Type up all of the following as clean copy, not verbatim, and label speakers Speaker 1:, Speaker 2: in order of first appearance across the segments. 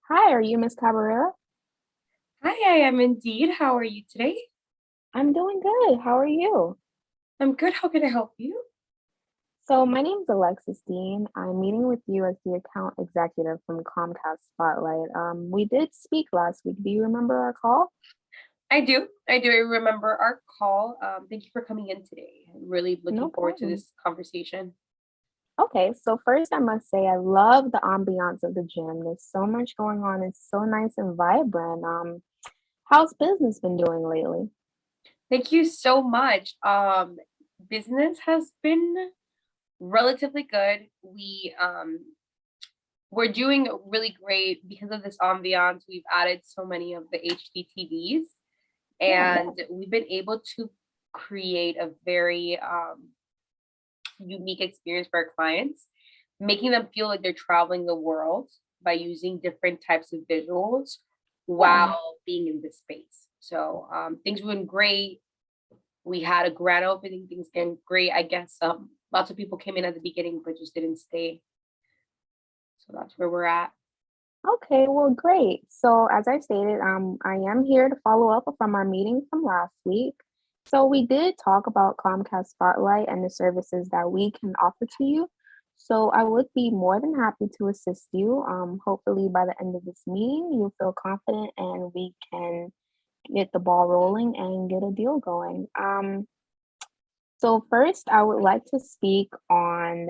Speaker 1: Hi, are you Miss Cabrera?
Speaker 2: Hi, I am indeed. How are you today?
Speaker 1: I'm doing good. How are you?
Speaker 2: I'm good. How can I help you?
Speaker 1: So my name's Alexis Dean. I'm meeting with you as the account executive from Comcast Spotlight. We did speak last week. Do you remember our call?
Speaker 2: I do. I do remember our call. Thank you for coming in today. I'm really
Speaker 1: No
Speaker 2: looking forward to
Speaker 1: problem.
Speaker 2: this conversation.
Speaker 1: Okay, so first I must say I love the ambiance of the gym. There's so much going on. It's so nice and vibrant. How's business been doing lately?
Speaker 2: Thank you so much. Business has been relatively good. We're doing really great because of this ambiance. We've added so many of the HD TVs,
Speaker 1: Good.
Speaker 2: and we've been able to create a very unique experience for our clients, making them feel like they're traveling the world by using different types of visuals
Speaker 1: Yeah.
Speaker 2: while being in this space. So things went great. We had a grand opening. Things getting great. I guess lots of people came in at the beginning but just didn't stay. So that's where we're at.
Speaker 1: Okay, well, great. So, as I stated, I am here to follow up from our meeting from last week. So, we did talk about Comcast Spotlight and the services that we can offer to you. So, I would be more than happy to assist you. Hopefully, by the end of this meeting, you'll feel confident and we can get the ball rolling and get a deal going. So, first, I would like to speak on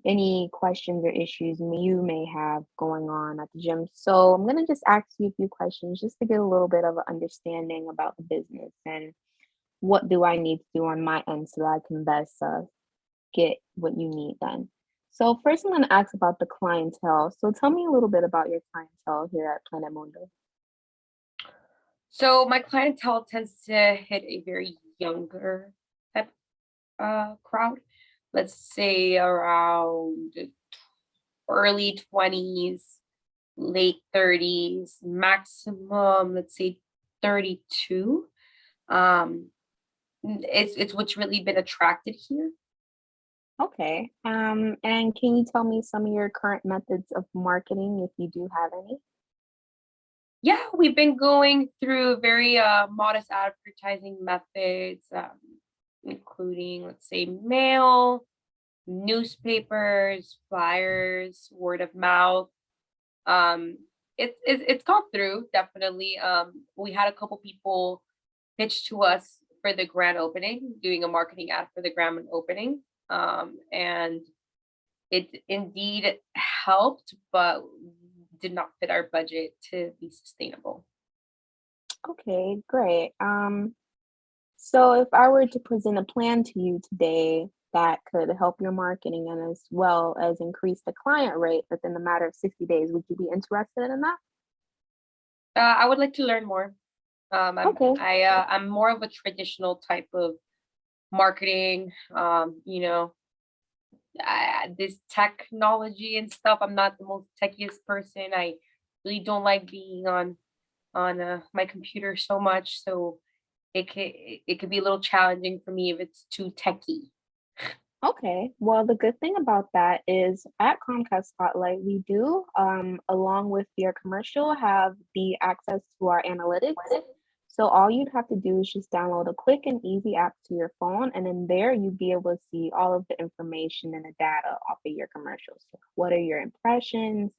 Speaker 1: any questions or issues you may have going on at the gym. So I'm gonna just ask you a few questions just to get a little bit of an understanding about the business and what do I need to do on my end so that I can best get what you need done. So first I'm gonna ask about the clientele. So tell me a little bit about your clientele here at Planet Mundo.
Speaker 2: So my clientele tends to hit a very younger type crowd. Let's say around early 20s, late 30s, maximum, let's say 32. Um, it's what's really been attracted here.
Speaker 1: Okay. And can you tell me some of your current methods of marketing if you do have any?
Speaker 2: Yeah, we've been going through very modest advertising methods, including, let's say, mail, newspapers, flyers, word of mouth. Um, it's gone through definitely. We had a couple people pitch to us for the grand opening, doing a marketing ad for the grand opening, and it indeed helped, but did not fit our budget to be sustainable.
Speaker 1: Okay, great. So if I were to present a plan to you today that could help your marketing and as well as increase the client rate within a matter of 60 days, would you be interested in that?
Speaker 2: I would like to learn more.
Speaker 1: Okay.
Speaker 2: I'm more of a traditional type of marketing. This technology and stuff. I'm not the most techiest person. I really don't like being on my computer so much. So it could be a little challenging for me if it's too techy.
Speaker 1: Okay. Well, the good thing about that is at Comcast Spotlight, we do, along with your commercial, have the access to our analytics. So all you'd have to do is just download a quick and easy app to your phone, and then there you'd be able to see all of the information and the data off of your commercials. So what are your impressions?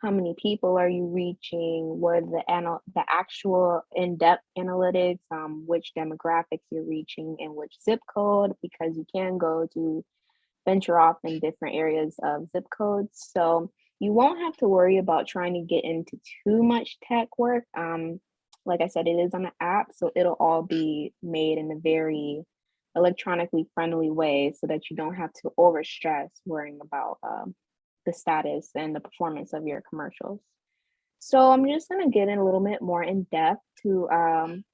Speaker 1: How many people are you reaching? What are the actual in-depth analytics, which demographics you're reaching and which zip code, because you can go to venture off in different areas of zip codes. So you won't have to worry about trying to get into too much tech work. Like I said, it is on an app, so it'll all be made in a very electronically friendly way so that you don't have to overstress worrying about the status and the performance of your commercials. So I'm just going to get in a little bit more in depth to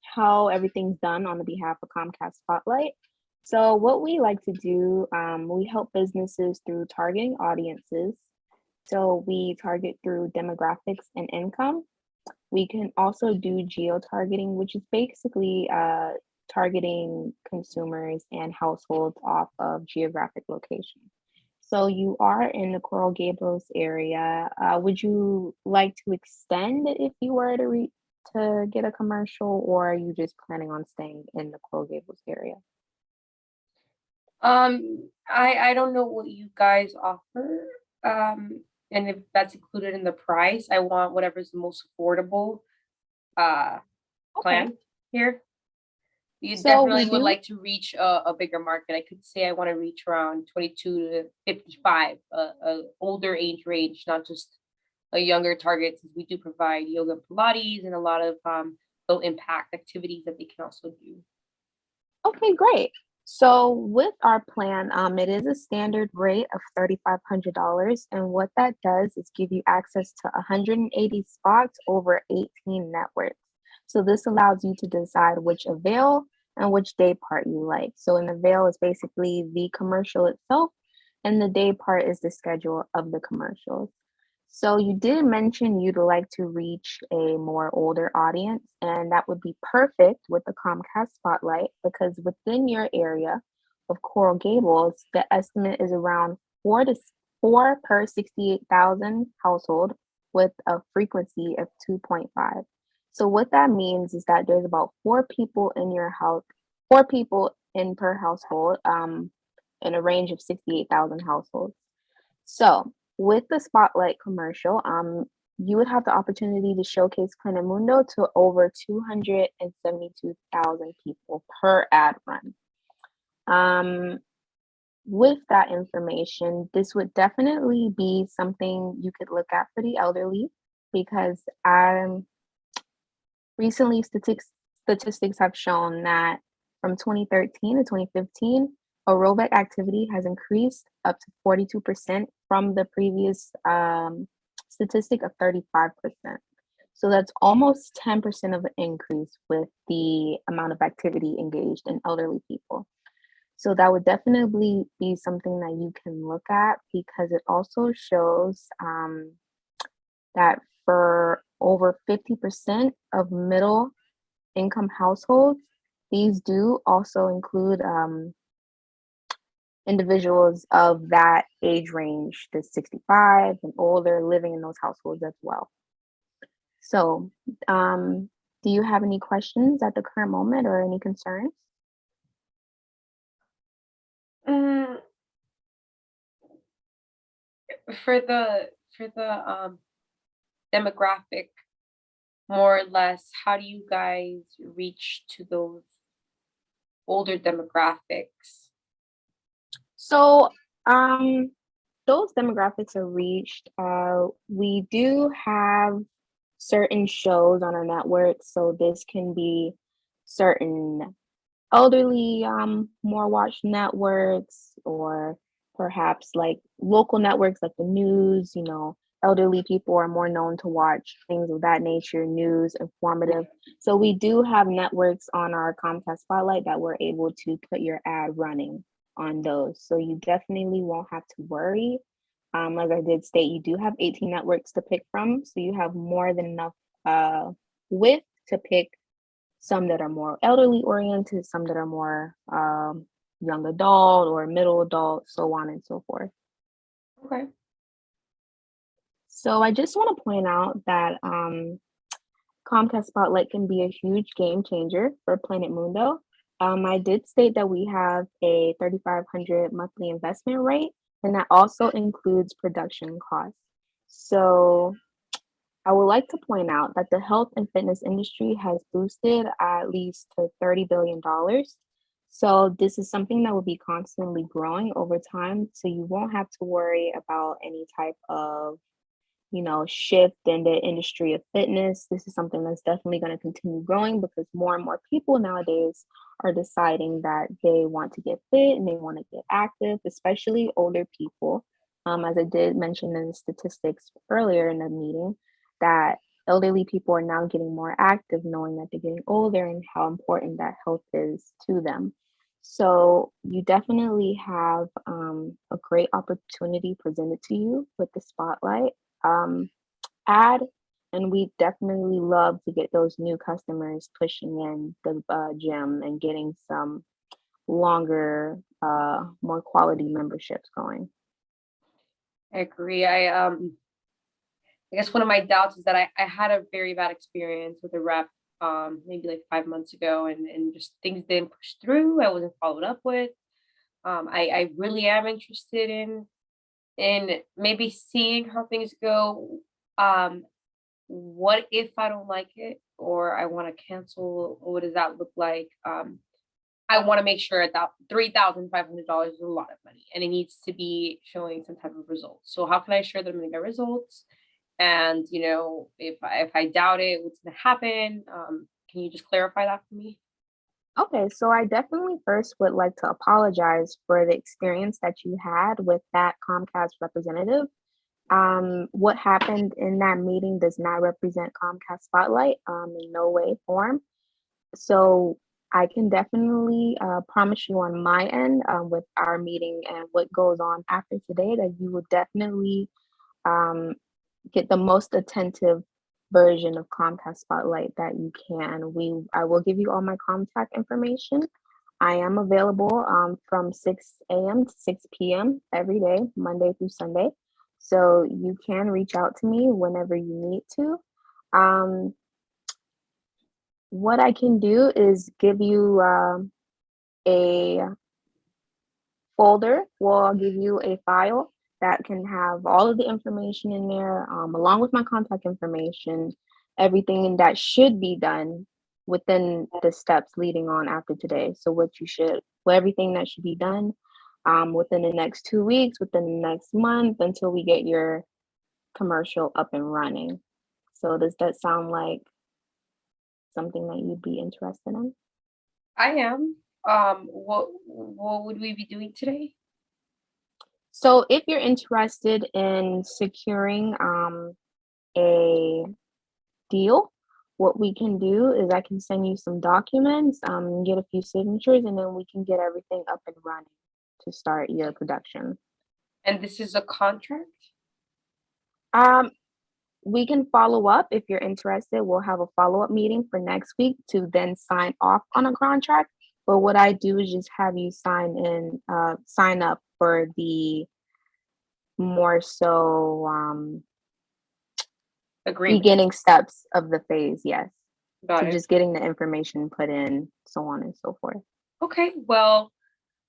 Speaker 1: how everything's done on the behalf of Comcast Spotlight. So what we like to do, we help businesses through targeting audiences. So we target through demographics and income. We can also do geo targeting, which is basically targeting consumers and households off of geographic location. So you are in the Coral Gables area. Would you like to extend if you were to get a commercial, or are you just planning on staying in the Coral Gables area?
Speaker 2: I don't know what you guys offer, and if that's included in the price. I want whatever's the most affordable uh
Speaker 1: Okay.
Speaker 2: plan here. You
Speaker 1: So we
Speaker 2: definitely would
Speaker 1: do.
Speaker 2: like to reach a bigger market. I could say I want to reach around 22 to 55, a older age range, not just a younger target, since we do provide yoga and Pilates and a lot of low impact activities that they can also do.
Speaker 1: Okay, great. So with our plan, it is a standard rate of $3,500, and what that does is give you access to 180 spots over 18 networks. So this allows you to decide which avail and which day part you like. So an avail is basically the commercial itself, and the day part is the schedule of the commercials. So you did mention you'd like to reach a more older audience, and that would be perfect with the Comcast Spotlight because within your area of Coral Gables, the estimate is around four per 68,000 household with a frequency of 2.5. So what that means is that there's about four people in your house, four people in per household, in a range of 68,000 households. So with the Spotlight commercial, you would have the opportunity to showcase Mundo to over 272,000 people per ad run. Um, with that information, this would definitely be something you could look at for the elderly because recently statistics have shown that from 2013 to 2015, aerobic activity has increased up to 42% from the previous statistic of 35%. So that's almost 10% of an increase with the amount of activity engaged in elderly people. So that would definitely be something that you can look at because it also shows that for over 50% of middle income households, these do also include individuals of that age range, the 65 and older, living in those households as well. So, do you have any questions at the current moment or any concerns?
Speaker 2: Mm, for the demographic, more or less, how do you guys reach to those older demographics?
Speaker 1: So, those demographics are reached. We do have certain shows on our network, so this can be certain elderly, more watched networks, or perhaps like local networks like the news. Elderly people are more known to watch things of that nature, news, informative. So we do have networks on our Comcast Spotlight that we're able to put your ad running on those. So you definitely won't have to worry. As I did state, you do have 18 networks to pick from, so you have more than enough width to pick some that are more elderly oriented, some that are more young adult or middle adult, so on and so forth.
Speaker 2: Okay.
Speaker 1: So I just want to point out that Comcast Spotlight can be a huge game changer for Planet Mundo. I did state that we have a 3,500 monthly investment rate, and that also includes production costs. So I would like to point out that the health and fitness industry has boosted at least to $30 billion. So this is something that will be constantly growing over time. So you won't have to worry about any type of shift in the industry of fitness. This is something that's definitely going to continue growing because more and more people nowadays are deciding that they want to get fit and they want to get active, especially older people. As I did mention in the statistics earlier in the meeting, that elderly people are now getting more active, knowing that they're getting older and how important that health is to them. So you definitely have a great opportunity presented to you with the spotlight um, ad, and we definitely love to get those new customers pushing in the gym and getting some longer, more quality memberships going.
Speaker 2: I agree. I guess one of my doubts is that I had a very bad experience with a rep maybe like 5 months ago, and just things didn't push through. I wasn't followed up with. I really am interested in maybe seeing how things go. Um, what if I don't like it or I want to cancel? What does that look like? I want to make sure that $3,500 is a lot of money and it needs to be showing some type of results. So how can I ensure that I'm going to get results? And if I doubt it, what's going to happen? Can you just clarify that for me?
Speaker 1: Okay, so I definitely first would like to apologize for the experience that you had with that Comcast representative. What happened in that meeting does not represent Comcast Spotlight, in no way, form. So I can definitely promise you on my end, with our meeting and what goes on after today, that you will definitely um, get the most attentive version of Comcast Spotlight that you can. I will give you all my contact information. I am available from 6 a.m. to 6 p.m. every day, Monday through Sunday. So you can reach out to me whenever you need to. Um, what I can do is give you a folder. Well, I'll give you a file that can have all of the information in there, along with my contact information, everything that should be done within the steps leading on after today. So everything that should be done within the next 2 weeks, within the next month, until we get your commercial up and running. So does that sound like something that you'd be interested in?
Speaker 2: I am. What would we be doing today?
Speaker 1: So if you're interested in securing a deal, what we can do is I can send you some documents, get a few signatures, and then we can get everything up and running to start your production.
Speaker 2: And this is a contract?
Speaker 1: Um, we can follow up if you're interested. We'll have a follow-up meeting for next week to then sign off on a contract. But what I do is just have you sign up for the more so
Speaker 2: Agreement.
Speaker 1: beginning steps of the phase, yes.
Speaker 2: Got
Speaker 1: So
Speaker 2: it.
Speaker 1: just getting the information put in, so on and so forth.
Speaker 2: Okay. Well,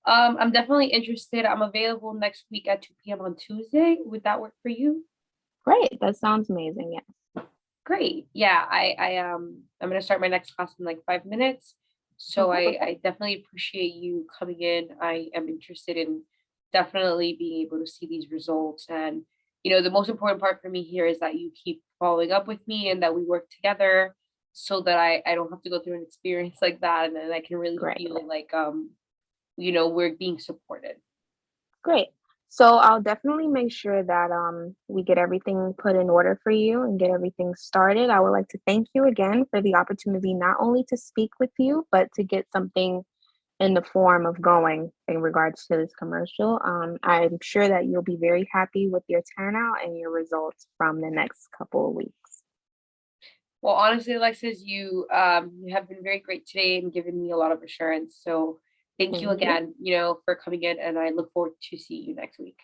Speaker 2: I'm definitely interested. I'm available next week at 2 p.m. on Tuesday. Would that work for you?
Speaker 1: Great, that sounds amazing, yes.
Speaker 2: Great. Yeah, I'm gonna start my next class in like 5 minutes. So
Speaker 1: Okay,
Speaker 2: I definitely appreciate you coming in. I am interested in definitely being able to see these results. And the most important part for me here is that you keep following up with me and that we work together so that I don't have to go through an experience like that, and then I can really
Speaker 1: great,
Speaker 2: feel like we're being supported.
Speaker 1: great. So I'll definitely make sure that we get everything put in order for you and get everything started. I would like to thank you again for the opportunity not only to speak with you, but to get something in the form of going in regards to this commercial. I'm sure that you'll be very happy with your turnout and your results from the next couple of weeks.
Speaker 2: Well, honestly, Alexis, you have been very great today and given me a lot of assurance. So thank you
Speaker 1: Thank you.
Speaker 2: again, for coming in, and I look forward to see you next week.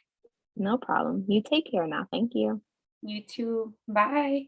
Speaker 1: No problem. You take care now. Thank you.
Speaker 2: You too. Bye.